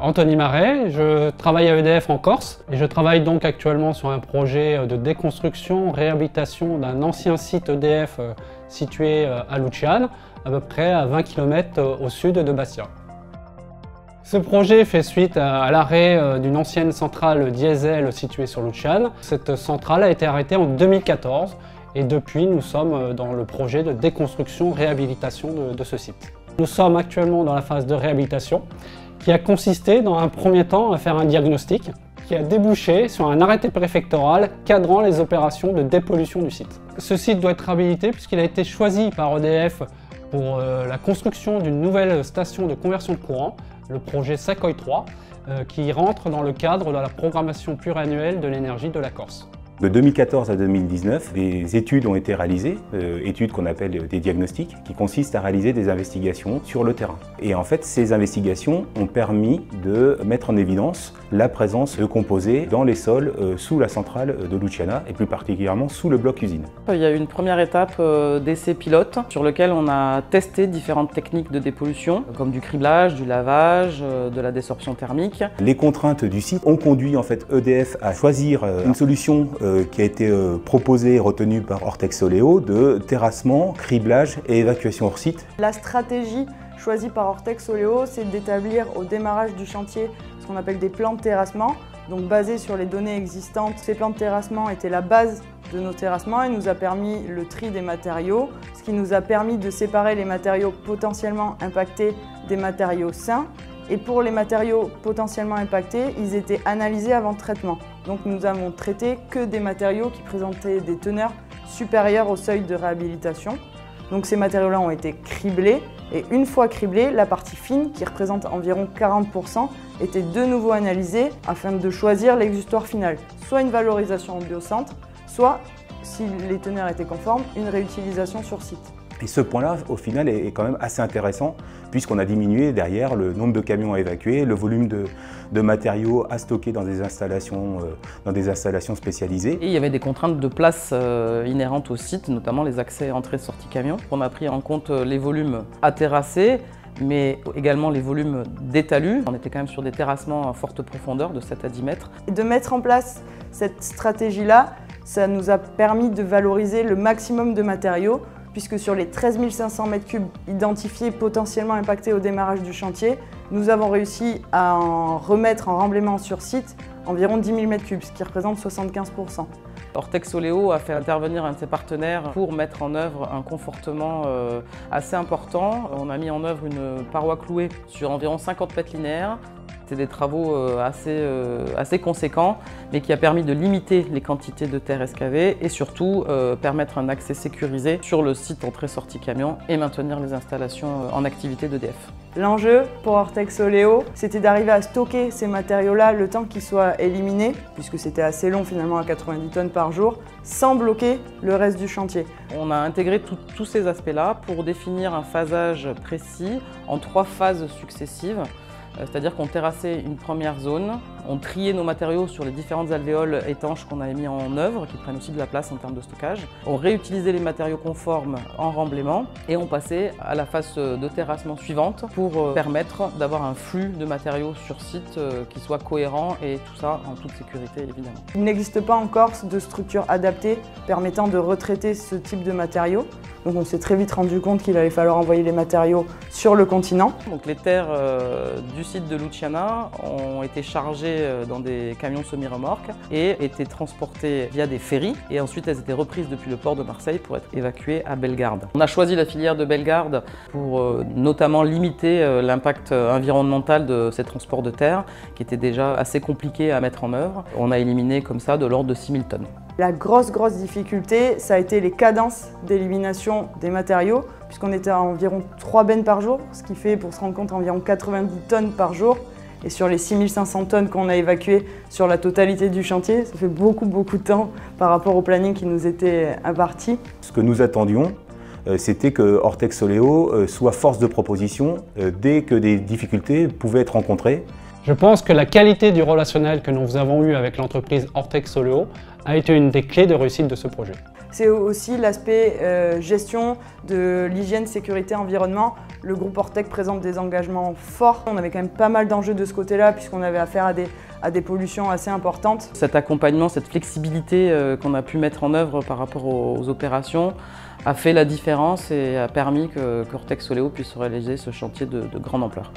Anthony Marais, je travaille à EDF en Corse et je travaille donc actuellement sur un projet de déconstruction, réhabilitation d'un ancien site EDF situé à Luciane, à peu près à 20 km au sud de Bastia. Ce projet fait suite à l'arrêt d'une ancienne centrale diesel située sur Luciane. Cette centrale a été arrêtée en 2014 et depuis nous sommes dans le projet de déconstruction, réhabilitation de ce site. Nous sommes actuellement dans la phase de réhabilitation qui a consisté dans un premier temps à faire un diagnostic qui a débouché sur un arrêté préfectoral cadrant les opérations de dépollution du site. Ce site doit être réhabilité puisqu'il a été choisi par EDF pour la construction d'une nouvelle station de conversion de courant, le projet Sacoy 3, qui rentre dans le cadre de la programmation pluriannuelle de l'énergie de la Corse. De 2014 à 2019, des études ont été réalisées, études qu'on appelle des diagnostics, qui consistent à réaliser des investigations sur le terrain. Et en fait, ces investigations ont permis de mettre en évidence la présence de composés dans les sols sous la centrale de Luciana, et plus particulièrement sous le bloc usine. Il y a eu une première étape d'essai pilote sur lequel on a testé différentes techniques de dépollution, comme du criblage, du lavage, de la désorption thermique. Les contraintes du site ont conduit en fait EDF à choisir une solution qui a été proposée et retenue par Ortex-Soléo de terrassement, criblage et évacuation hors site. La stratégie choisie par Ortex-Soléo, c'est d'établir au démarrage du chantier ce qu'on appelle des plans de terrassement, donc basés sur les données existantes. Ces plans de terrassement étaient la base de nos terrassements et nous a permis le tri des matériaux, ce qui nous a permis de séparer les matériaux potentiellement impactés des matériaux sains. Et pour les matériaux potentiellement impactés, ils étaient analysés avant traitement. Donc nous avons traité que des matériaux qui présentaient des teneurs supérieures au seuil de réhabilitation. Donc ces matériaux-là ont été criblés et une fois criblés, la partie fine, qui représente environ 40%, était de nouveau analysée afin de choisir l'exutoire final. Soit une valorisation en biocentre, soit, si les teneurs étaient conformes, une réutilisation sur site. Et ce point-là, au final, est quand même assez intéressant puisqu'on a diminué derrière le nombre de camions à évacuer, le volume de matériaux à stocker dans des installations spécialisées. Et il y avait des contraintes de place inhérentes au site, notamment les accès entrée-sortie camion. On a pris en compte les volumes à terrasser, mais également les volumes d'étalus. On était quand même sur des terrassements à forte profondeur de 7 à 10 mètres. Et de mettre en place cette stratégie-là, ça nous a permis de valoriser le maximum de matériaux, puisque sur les 13 500 m3 identifiés potentiellement impactés au démarrage du chantier, nous avons réussi à en remettre en remblaiement sur site environ 10 000 m3, ce qui représente 75%. Ortex-Soléo a fait intervenir un de ses partenaires pour mettre en œuvre un confortement assez important. On a mis en œuvre une paroi clouée sur environ 50 mètres linéaires. C'était des travaux assez conséquents, mais qui a permis de limiter les quantités de terre excavées et surtout permettre un accès sécurisé sur le site entrée-sortie camion et maintenir les installations en activité d'EDF. L'enjeu pour Ortex-Soléo, c'était d'arriver à stocker ces matériaux-là le temps qu'ils soient éliminés, puisque c'était assez long finalement à 90 tonnes par jour, sans bloquer le reste du chantier. On a intégré tous ces aspects-là pour définir un phasage précis en 3 phases successives. C'est-à-dire qu'on terrassait une première zone, on triait nos matériaux sur les différentes alvéoles étanches qu'on avait mis en œuvre, qui prennent aussi de la place en termes de stockage. On réutilisait les matériaux conformes en remblaiement et on passait à la phase de terrassement suivante pour permettre d'avoir un flux de matériaux sur site qui soit cohérent et tout ça en toute sécurité évidemment. Il n'existe pas en Corse de structure adaptée permettant de retraiter ce type de matériaux. Donc on s'est très vite rendu compte qu'il allait falloir envoyer les matériaux sur le continent. Donc les terres du site de Luciana ont été chargées dans des camions semi-remorques et étaient transportées via des ferries et ensuite elles étaient reprises depuis le port de Marseille pour être évacuées à Bellegarde. On a choisi la filière de Bellegarde pour notamment limiter l'impact environnemental de ces transports de terre qui étaient déjà assez compliqués à mettre en œuvre. On a éliminé comme ça de l'ordre de 6 000 tonnes. La grosse difficulté, ça a été les cadences d'élimination des matériaux, puisqu'on était à environ 3 bennes par jour, ce qui fait, pour se rendre compte, environ 90 tonnes par jour. Et sur les 6 500 tonnes qu'on a évacuées sur la totalité du chantier, ça fait beaucoup de temps par rapport au planning qui nous était imparti. Ce que nous attendions, c'était que Ortex-Soléo soit force de proposition dès que des difficultés pouvaient être rencontrées. Je pense que la qualité du relationnel que nous avons eu avec l'entreprise Ortex-Soléo a été une des clés de réussite de ce projet. c'est aussi l'aspect gestion de l'hygiène, sécurité, environnement. Le groupe Ortec présente des engagements forts. On avait quand même pas mal d'enjeux de ce côté-là puisqu'on avait affaire à des pollutions assez importantes. Cet accompagnement, cette flexibilité qu'on a pu mettre en œuvre par rapport aux opérations a fait la différence et a permis que Ortec Soléo puisse réaliser ce chantier de grande ampleur.